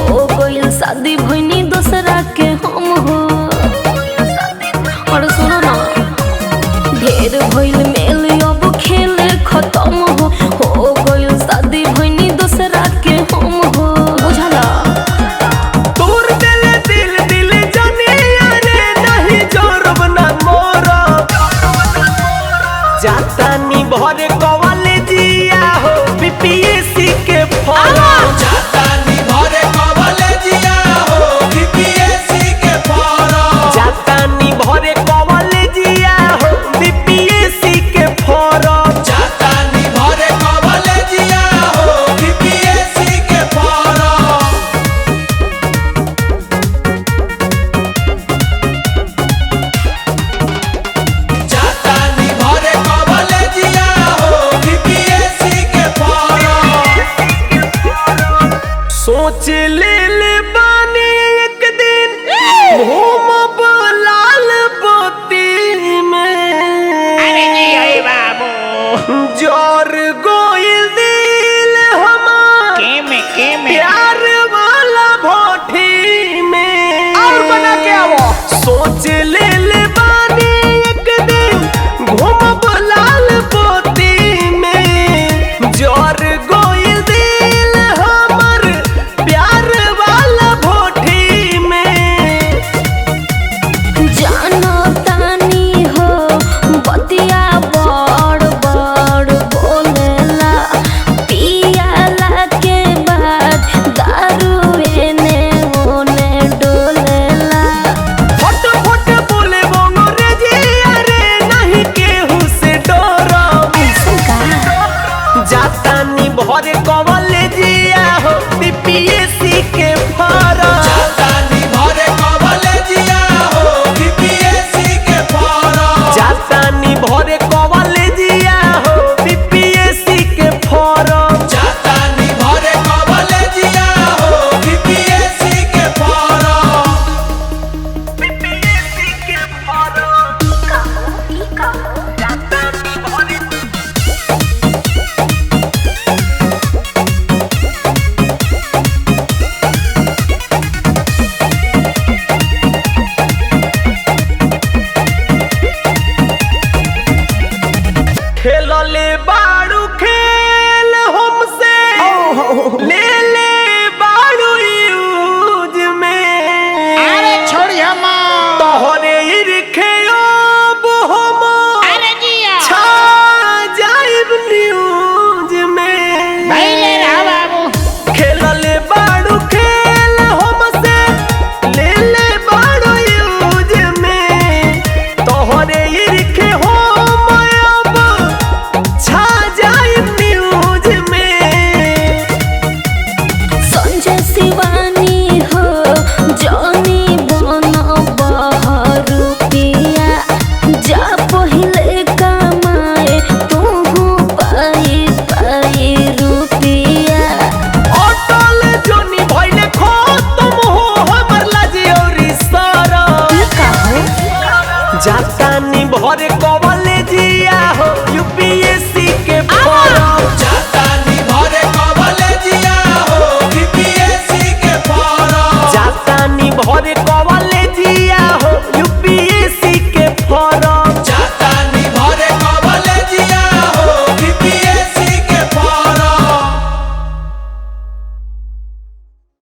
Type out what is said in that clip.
हो गइल शादी भइनी दूसरा के हम हो। और सुनो ना, ढेर भइल मेल अब खेल खत्म हो गइल शादी भइनी दूसरा के हम हो। बुझला तोर दिल दिल दिल जाने यारे नहीं जोरब ना मोरा जाता नी भरे कॉलेजिया हो बीपीएससी के फॉर्म जाता नी भरे कॉलेजिया हो बीपीएससी के फॉर्म जाता नी भरे कॉलेजिया हो बीपीएससी के फॉर्म जाता नी भरे कॉलेजिया हो बीपीएससी के फॉर्म जाता नी भरे कॉलेजिया हो बीपीएससी के फॉर्म सोच ले बानी एक दिन घूमब लाल पोती में। अरे जी अरे बाबू जोर गोइल दिल हमार के में प्यार वाला भोठी में। और बना के आवो सोच ले बानी एक दिन घूमब लाल पोती में। जोर गोइल दिल हमर प्यार वाला भोठी में। जानो तानी हो बतिया बड़ बड़ बोलेला, पियाला के बाद दारू एने ओने डोलेला। फट फट बोले बोनो रे जी अरे नहीं केहू से डरो। जाता नी भरे कॉलेजिया हो बीपीएससी के फॉर्म जाता नी भरे कॉलेजिया हो बीपीएससी के फॉर्म जाता नी भरे कॉलेजिया हो बीपीएससी के फॉर्म जाता नी भरे कॉलेजिया हो बीपीएससी के फॉर्म बीपीएससी के फॉर्म जाता नी भरे खेलले बाड़ू खेल हमसे ले बाड़ू यूज में। अरे छोड़ी हम तोहरे इरखे अब हम अरे जिया छा जाइब न्यूज में। भइले रहा बाबू खेलले बाड़ू खेल हमसे ले बाड़ू यूज में। तोहरे इरखे हम अब छा जाइब न्यूज में। संजय शिवानी हो जॉनी बनो बहरू पिया, जा पहिले कमाए तू पाई पाई रुपिया। अटल जोनी भइले खत्म हो हमर लाजी और शरम। जाता नी भरे कॉलेजिया हो यूपीएससी